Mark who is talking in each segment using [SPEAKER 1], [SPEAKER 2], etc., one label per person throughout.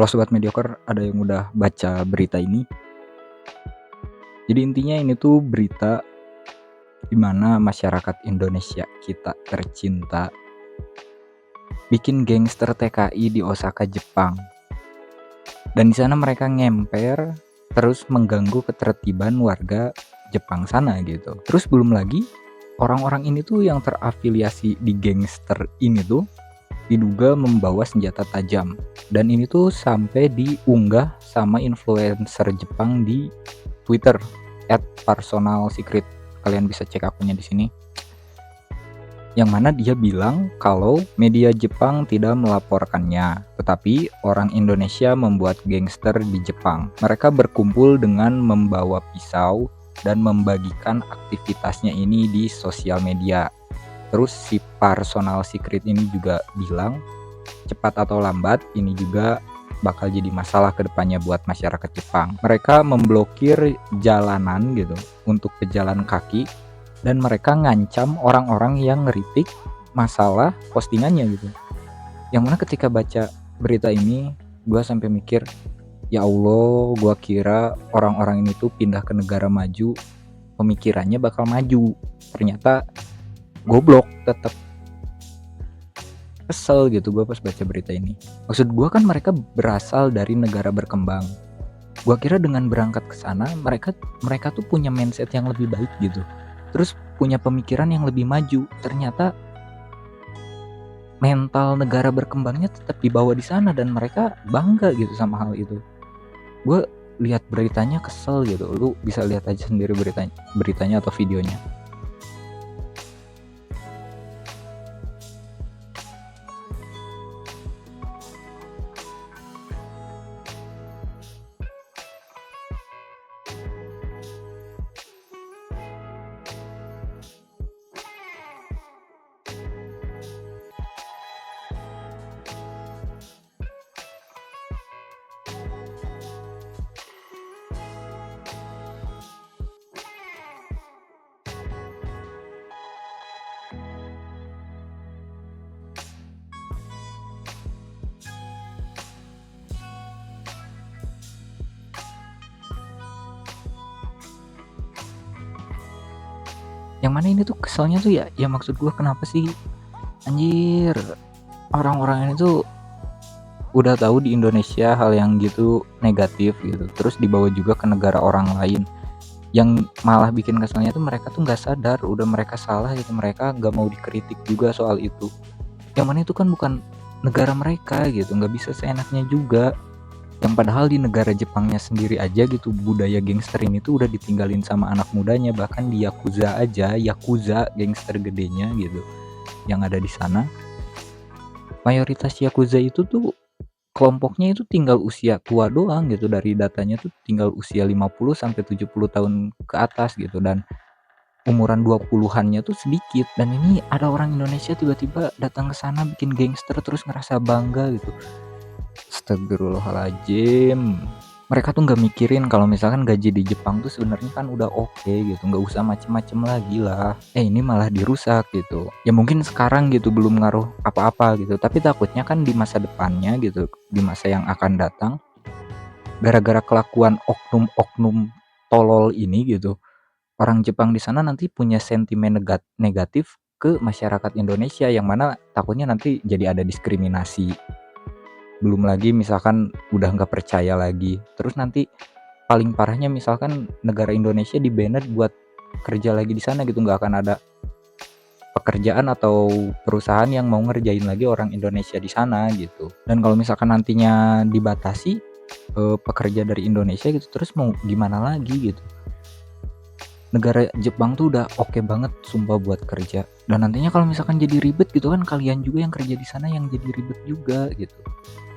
[SPEAKER 1] Kalau sobat mediocre ada yang udah baca berita ini? Jadi intinya ini tuh berita di mana masyarakat Indonesia kita tercinta bikin gangster TKI di Osaka, Jepang. Dan di sana mereka ngemper terus mengganggu ketertiban warga Jepang sana gitu. Terus belum lagi orang-orang ini tuh yang terafiliasi di gangster ini tuh diduga membawa senjata tajam, dan ini tuh sampai diunggah sama influencer Jepang di Twitter @personalsecret. Kalian bisa cek akunnya di sini. Yang mana dia bilang kalau media Jepang tidak melaporkannya, tetapi orang Indonesia membuat gangster di Jepang. Mereka berkumpul dengan membawa pisau dan membagikan aktivitasnya ini di sosial media. Terus si personal secret ini juga bilang cepat atau lambat ini juga bakal jadi masalah kedepannya buat masyarakat Jepang. Mereka memblokir jalanan gitu untuk pejalan kaki, dan mereka ngancam orang-orang yang ngeritik masalah postingannya gitu. Yang mana ketika baca berita ini gue sampai mikir, ya Allah, gue kira orang-orang ini tuh pindah ke negara maju, pemikirannya bakal maju, ternyata goblok tetap. Kesel gitu gue pas baca berita ini. Maksud gue kan mereka berasal dari negara berkembang. Gue kira dengan berangkat ke sana mereka tuh punya mindset yang lebih baik gitu. Terus punya pemikiran yang lebih maju. Ternyata mental negara berkembangnya tetap dibawa di sana dan mereka bangga gitu sama hal itu. Gue lihat beritanya kesel gitu. Lu bisa lihat aja sendiri beritanya atau videonya. Yang mana ini tuh keselnya tuh ya maksud gue kenapa sih anjir, orang-orang ini tuh udah tahu di Indonesia hal yang gitu negatif gitu, terus dibawa juga ke negara orang lain. Yang malah bikin keselnya tuh mereka tuh nggak sadar udah mereka salah gitu, mereka nggak mau dikritik juga soal itu. Yang mana itu kan bukan negara mereka gitu, nggak bisa seenaknya juga. Yang padahal di negara Jepangnya sendiri aja gitu, budaya gangster ini tuh udah ditinggalin sama anak mudanya. Bahkan di Yakuza aja, Yakuza gangster gedenya gitu yang ada di sana, mayoritas Yakuza itu tuh kelompoknya itu tinggal usia tua doang gitu. Dari datanya tuh tinggal usia 50 sampai 70 tahun ke atas gitu, dan umuran 20-annya tuh sedikit. Dan ini ada orang Indonesia tiba-tiba datang ke sana bikin gangster terus ngerasa bangga gitu. Astagfirullahaladzim. Mereka tuh nggak mikirin kalau misalkan gaji di Jepang tuh sebenarnya kan udah oke gitu, nggak usah macem-macem lagi lah. Ini malah dirusak gitu. Ya mungkin sekarang gitu belum ngaruh apa-apa gitu, tapi takutnya kan di masa depannya gitu, di masa yang akan datang, gara-gara kelakuan oknum-oknum tolol ini gitu, orang Jepang di sana nanti punya sentimen negatif ke masyarakat Indonesia, yang mana takutnya nanti jadi ada diskriminasi. Belum lagi misalkan udah nggak percaya lagi, terus nanti paling parahnya misalkan negara Indonesia di-banned buat kerja lagi di sana gitu, nggak akan ada pekerjaan atau perusahaan yang mau ngerjain lagi orang Indonesia di sana gitu. Dan kalau misalkan nantinya dibatasi pekerja dari Indonesia gitu, terus mau gimana lagi gitu. Negara Jepang tuh udah oke banget sumpah buat kerja, dan nantinya kalau misalkan jadi ribet gitu kan, kalian juga yang kerja di sana yang jadi ribet juga gitu.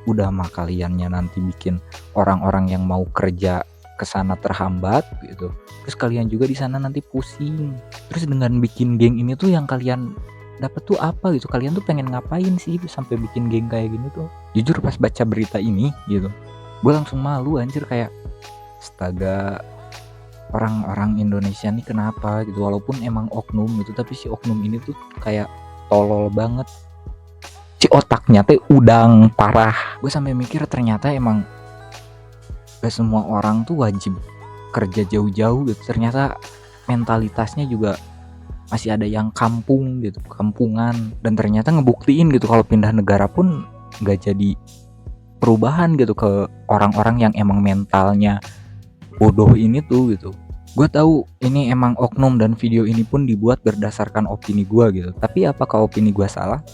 [SPEAKER 1] Udah mah kaliannya nanti bikin orang-orang yang mau kerja ke sana terhambat gitu. Terus kalian juga di sana nanti pusing. Terus dengan bikin geng ini tuh yang kalian dapat tuh apa gitu? Kalian tuh pengen ngapain sih sampai bikin geng kayak gini tuh? Jujur pas baca berita ini gitu, gue langsung malu anjir, kayak astaga, orang-orang Indonesia nih kenapa gitu, walaupun emang oknum gitu, tapi si oknum ini tuh kayak tolol banget. si otaknya teh udang parah. Gue sampai mikir ternyata emang gak semua orang tuh wajib kerja jauh-jauh gitu. Ternyata mentalitasnya juga masih ada yang kampung gitu, kampungan, dan ternyata ngebuktiin gitu kalau pindah negara pun gak jadi perubahan gitu ke orang-orang yang emang mentalnya bodoh ini tuh gitu. Gue tahu ini emang oknum dan video ini pun dibuat berdasarkan opini gue gitu. Tapi apakah opini gue salah?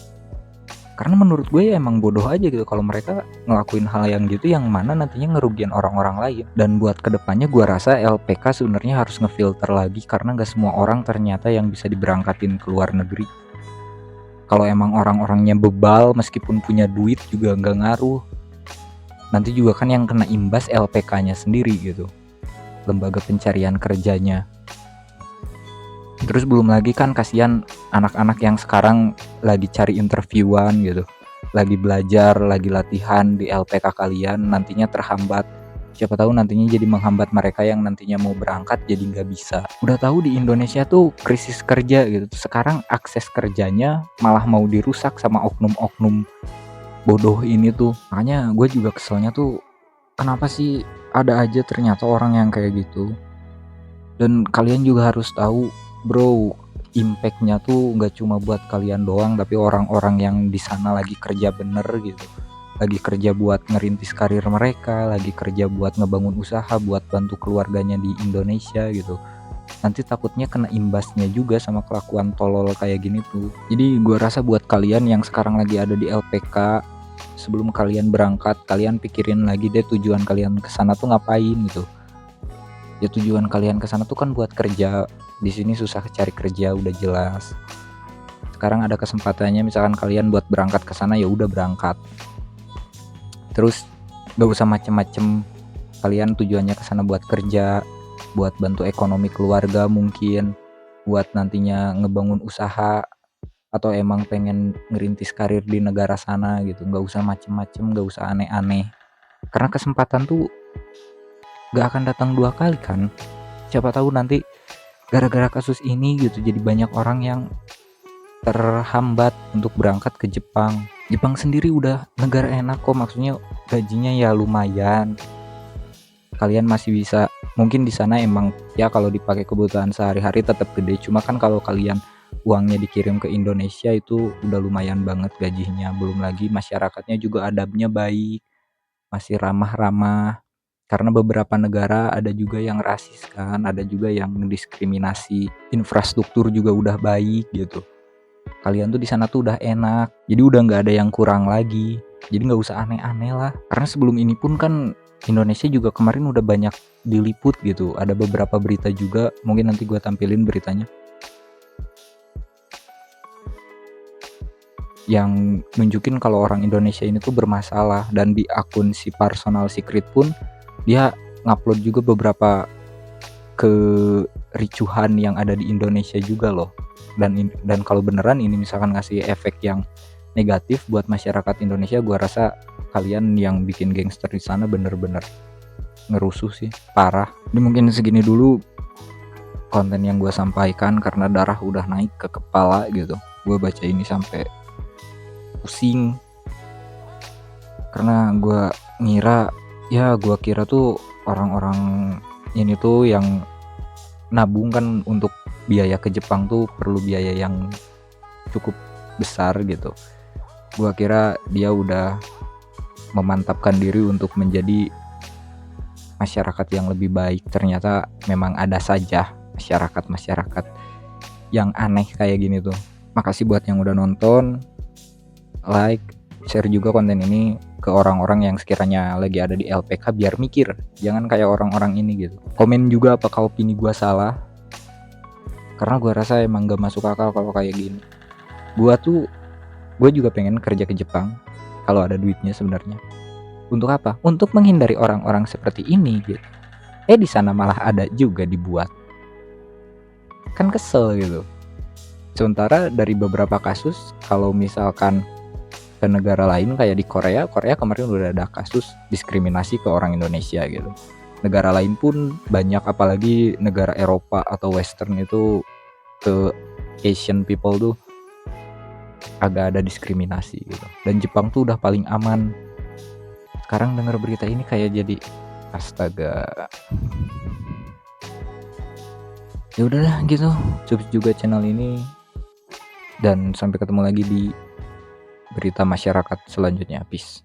[SPEAKER 1] Karena menurut gue ya emang bodoh aja gitu kalau mereka ngelakuin hal yang gitu yang mana nantinya ngerugiin orang-orang lain. Dan buat kedepannya gue rasa LPK sebenarnya harus ngefilter lagi karena gak semua orang ternyata yang bisa diberangkatin ke luar negeri. Kalau emang orang-orangnya bebal meskipun punya duit juga gak ngaruh. Nanti juga kan yang kena imbas LPK-nya sendiri gitu, lembaga pencarian kerjanya. Terus belum lagi kan kasihan anak-anak yang sekarang lagi cari interviewan gitu, lagi belajar, lagi latihan di LPK kalian, nantinya terhambat. Siapa tahu nantinya jadi menghambat mereka yang nantinya mau berangkat jadi nggak bisa. Udah tahu di Indonesia tuh krisis kerja gitu, sekarang akses kerjanya malah mau dirusak sama oknum-oknum bodoh ini tuh. Makanya gue juga keselnya tuh kenapa sih ada aja ternyata orang yang kayak gitu. Dan kalian juga harus tahu bro, impactnya tuh nggak cuma buat kalian doang, tapi orang-orang yang di sana lagi kerja bener gitu, lagi kerja buat ngerintis karir mereka, lagi kerja buat ngebangun usaha, buat bantu keluarganya di Indonesia gitu. Nanti takutnya kena imbasnya juga sama kelakuan tolol kayak gini tuh. Jadi gua rasa buat kalian yang sekarang lagi ada di LPK, sebelum kalian berangkat, kalian pikirin lagi deh tujuan kalian kesana tuh ngapain gitu. Ya tujuan kalian kesana tuh kan buat kerja. Di sini susah cari kerja udah jelas. Sekarang ada kesempatannya, misalkan kalian buat berangkat ke sana ya udah berangkat. Terus gak usah macem-macem. Kalian tujuannya ke sana buat kerja, buat bantu ekonomi keluarga mungkin, buat nantinya ngebangun usaha, atau emang pengen ngerintis karir di negara sana gitu. Gak usah macem-macem, gak usah aneh-aneh. Karena kesempatan tuh gak akan datang 2 kali kan. Siapa tahu nanti gara-gara kasus ini gitu jadi banyak orang yang terhambat untuk berangkat ke Jepang. Jepang sendiri udah negara enak kok, maksudnya gajinya ya lumayan. Kalian masih bisa, mungkin di sana emang ya kalau dipakai kebutuhan sehari-hari tetap gede, cuma kan kalau kalian uangnya dikirim ke Indonesia itu udah lumayan banget gajinya. Belum lagi masyarakatnya juga adabnya baik, masih ramah-ramah. Karena beberapa negara ada juga yang rasis kan, ada juga yang mendiskriminasi. Infrastruktur juga udah baik gitu. Kalian tuh di sana tuh udah enak, jadi udah nggak ada yang kurang lagi. Jadi nggak usah aneh-aneh lah. Karena sebelum ini pun kan Indonesia juga kemarin udah banyak diliput gitu. Ada beberapa berita juga, mungkin nanti gue tampilin beritanya, yang nunjukin kalau orang Indonesia ini tuh bermasalah. Dan di akun si Personal Secret pun dia ngupload juga beberapa kericuhan yang ada di Indonesia juga loh. Dan kalau beneran ini misalkan ngasih efek yang negatif buat masyarakat Indonesia, gua rasa kalian yang bikin gangster di sana bener-bener ngerusuh sih, parah. Ini mungkin segini dulu konten yang gua sampaikan karena darah udah naik ke kepala gitu. Gua baca ini sampai pusing karena gua kira tuh orang-orang ini tuh yang nabung kan untuk biaya ke Jepang tuh perlu biaya yang cukup besar gitu. Gua kira dia udah memantapkan diri untuk menjadi masyarakat yang lebih baik. Ternyata memang ada saja masyarakat yang aneh kayak gini tuh. Makasih buat yang udah nonton, like, share juga konten ini ke orang-orang yang sekiranya lagi ada di LPK biar mikir, jangan kayak orang-orang ini gitu. Komen juga apakah opini gua salah, karena gua rasa emang gak masuk akal kalau kayak gini. Gua juga pengen kerja ke Jepang kalau ada duitnya sebenarnya. Untuk apa? Untuk menghindari orang-orang seperti ini gitu. Di sana malah ada juga dibuat. Kan kesel gitu. Sementara dari beberapa kasus, kalau misalkan ke negara lain kayak di Korea kemarin udah ada kasus diskriminasi ke orang Indonesia gitu. Negara lain pun banyak, apalagi negara Eropa atau Western itu, ke Asian people tuh agak ada diskriminasi gitu. Dan Jepang tuh udah paling aman. Sekarang denger berita ini kayak jadi astaga. Ya udahlah gitu, cukup juga channel ini, dan sampai ketemu lagi di berita masyarakat selanjutnya. Peace.